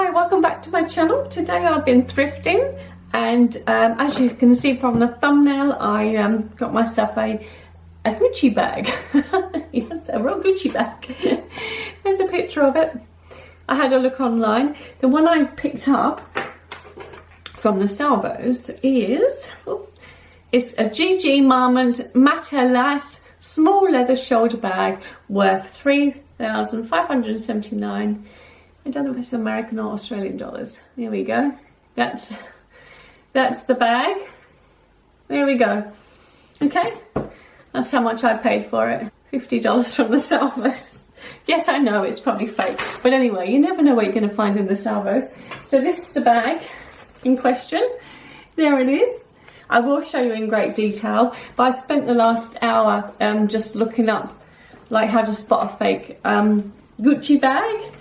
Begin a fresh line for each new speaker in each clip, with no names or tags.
Hi, welcome back to my channel. Today I've been thrifting and as you can see from the thumbnail, I got myself a Gucci bag. Yes, a real Gucci bag. There's a picture of it. I had a look online. The one I picked up from the salvos is it's a GG Marmont Matelasse small leather shoulder bag worth $3,579. I don't know if it's American or Australian dollars. There we go. That's the bag. There we go. Okay, that's how much I paid for it. $50 from the salvos. Yes, I know it's probably fake, but anyway, you never know what you're going to find in the salvos. So this is the bag in question. There it is. I will show you in great detail, but I spent the last hour just looking up like how to spot a fake Gucci bag.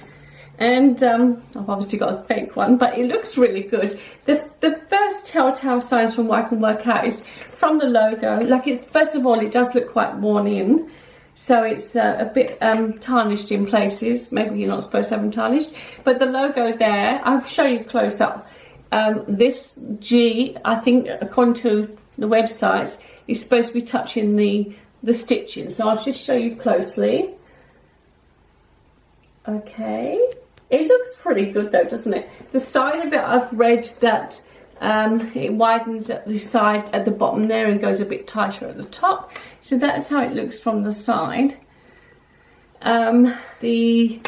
And I've obviously got a fake one, but it looks really good. The first telltale signs from what I can work out is from the logo. Like, first of all, it does look quite worn in, so it's a bit tarnished in places. Maybe you're not supposed to have them tarnished, but the logo there, I'll show you close up. This G, I think, according to the websites, is supposed to be touching the stitching. So I'll just show you closely. Okay. It looks pretty good though, doesn't it? The side of it, I've read that it widens at the side at the bottom there and goes a bit tighter at the top. So that's how it looks from the side. The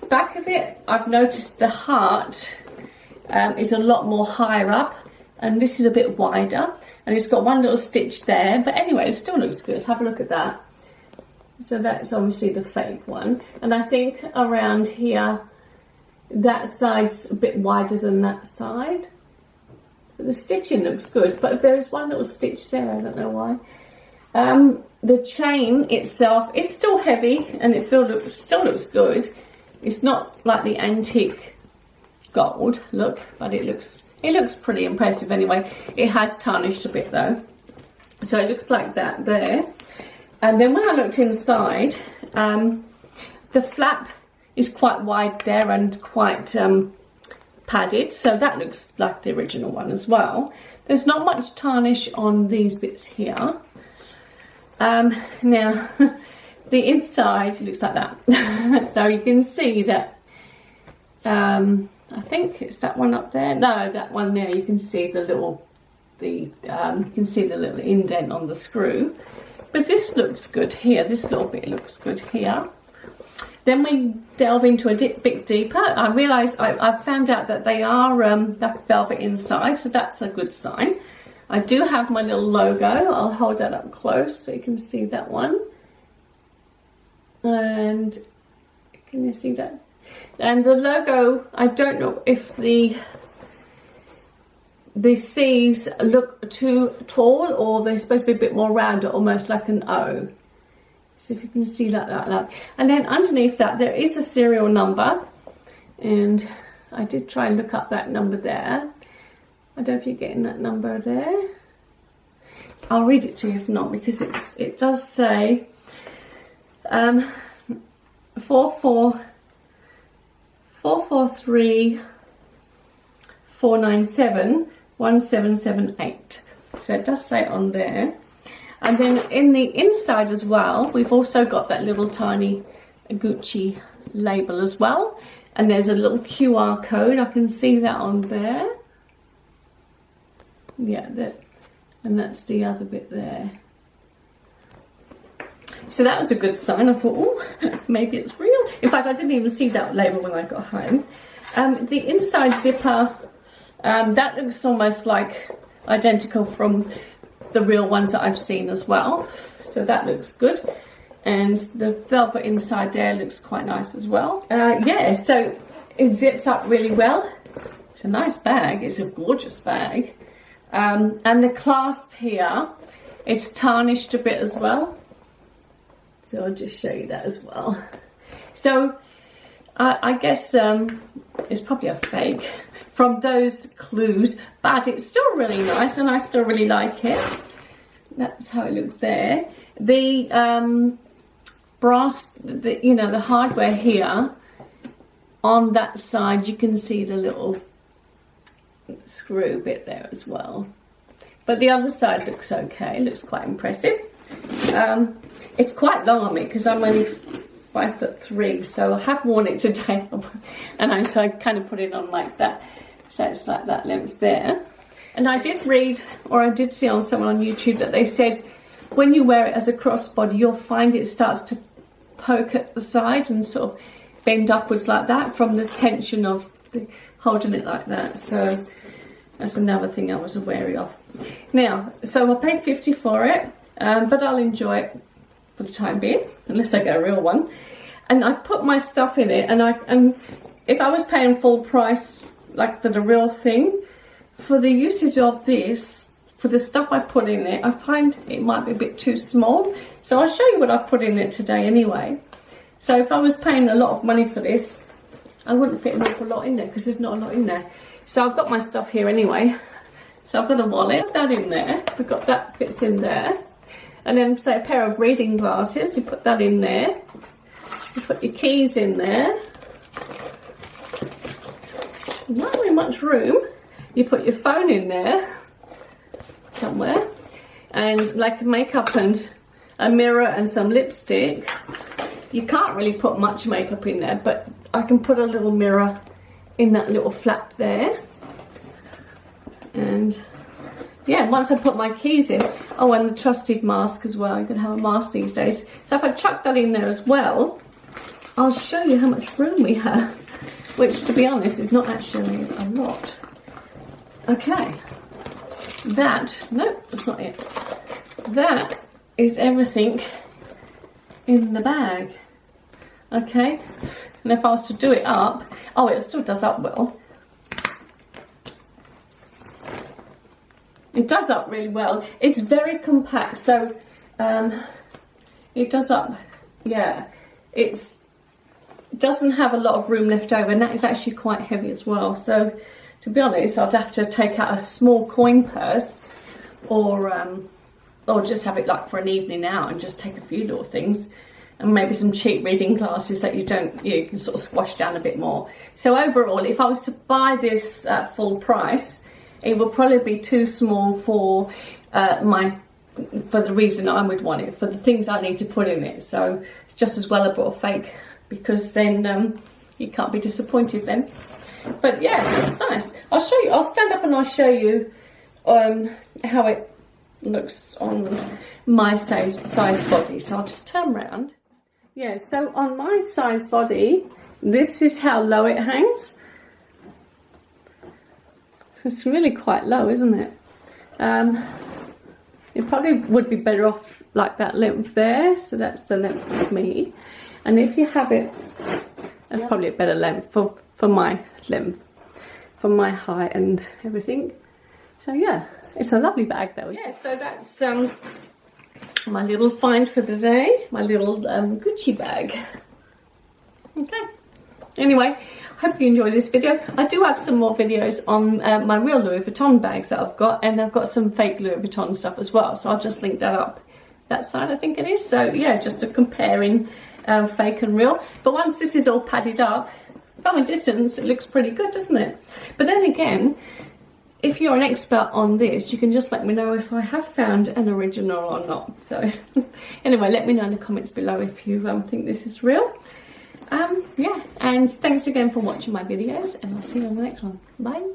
back of it, I've noticed the heart is a lot more higher up, and this is a bit wider, and it's got one little stitch there. But anyway, it still looks good. Have a look at that. So that's obviously the fake one, and I think around here, that side's a bit wider than that side. But the stitching looks good, but there's one little stitch there, I don't know why. The chain itself is still heavy and it still looks good. It's not like the antique gold look, but it looks pretty impressive anyway. It has tarnished a bit though. So it looks like that there. And then when I looked inside, the flap is quite wide there and quite padded, so that looks like the original one as well. There's not much tarnish on these bits here. Now the inside looks like that. So you can see that I think it's that one up there. No, that one there. You can see the little indent on the screw. But this looks good here. This little bit looks good here. Then we delve into a bit deeper. I realised I've found out that they are that velvet inside, so that's a good sign. I do have my little logo. I'll hold that up close so you can see that one. And can you see that? And the logo, I don't know if the C's look too tall or they're supposed to be a bit more rounded, almost like an O. So if you can see that. And then underneath that there is a serial number, and I did try and look up that number there. I don't know if you're getting that number there. I'll read it to you if not, because it does say 443 497 1778. So it does say on there. And then in the inside as well, we've also got that little tiny Gucci label as well. And there's a little QR code. I can see that on there. Yeah, and that's the other bit there. So that was a good sign. I thought, oh, maybe it's real. In fact, I didn't even see that label when I got home. The inside zipper, that looks almost like identical from the real ones that I've seen as well, so that looks good. And the velvet inside there looks quite nice as well. Yeah, so it zips up really well. It's a nice bag. It's a gorgeous bag. And the clasp here, it's tarnished a bit as well, so I'll just show you that as well. So I guess it's probably a fake from those clues, but it's still really nice and I still really like it. That's how it looks there. The brass, the hardware here on that side you can see the little screw bit there as well, but the other side looks okay, looks quite impressive. It's quite long on me because I'm only 5'3", so I have worn it today and so I kind of put it on like that, so it's like that length there. And I did read, or I did see on someone on YouTube, that they said when you wear it as a crossbody you'll find it starts to poke at the side and sort of bend upwards like that from the tension of holding it like that. So that's another thing I was wary of. Now, so I paid 50 for it, but I'll enjoy it for the time being, unless I get a real one. And I put my stuff in it, and if I was paying full price, like for the real thing, for the usage of this, for the stuff I put in it, I find it might be a bit too small. So I'll show you what I've put in it today anyway. So if I was paying a lot of money for this, I wouldn't fit an awful lot in there because there's not a lot in there. So I've got my stuff here anyway. So I've got a wallet, put that in there. We've got that fits in there. And then say a pair of reading glasses, you put that in there. You put your keys in there. Not very much room. You put your phone in there somewhere. And like makeup and a mirror and some lipstick. You can't really put much makeup in there, but I can put a little mirror in that little flap there. And yeah, once I put my keys in, oh, and the trusted mask as well. You can have a mask these days. So if I chuck that in there as well, I'll show you how much room we have, which to be honest is not actually a lot. Okay, no, that's not it. That is everything in the bag. Okay, and if I was to do it up, oh, it still does up well. It does up really well. It's very compact, so it does up, yeah. It doesn't have a lot of room left over, and that is actually quite heavy as well. So to be honest, I'd have to take out a small coin purse, or just have it like for an evening out and just take a few little things, and maybe some cheap reading glasses that you can sort of squash down a bit more. So overall, if I was to buy this at full price, it would probably be too small for for the reason I would want it, for the things I need to put in it. So it's just as well I bought a fake, because then you can't be disappointed then. But yeah, it's nice. I'll show you. I'll stand up and I'll show you how it looks on my size body. So I'll just turn around. Yeah, so on my size body, this is how low it hangs. So it's really quite low, isn't it? It probably would be better off like that length there. So that's the length of me. And if you have it, that's probably a better length for my length, for my height and everything. So yeah, it's a lovely bag though. Yeah, so that's my little find for the day, my little Gucci bag. Okay. Anyway, I hope you enjoyed this video. I do have some more videos on my real Louis Vuitton bags that I've got, and I've got some fake Louis Vuitton stuff as well. So I'll just link that up that side, I think it is. So yeah, just a comparing fake and real. But once this is all padded up, from a distance, it looks pretty good, doesn't it? But then again, if you're an expert on this, you can just let me know if I have found an original or not. So anyway, let me know in the comments below if you think this is real. Yeah, and thanks again for watching my videos, and I'll see you on the next one. Bye.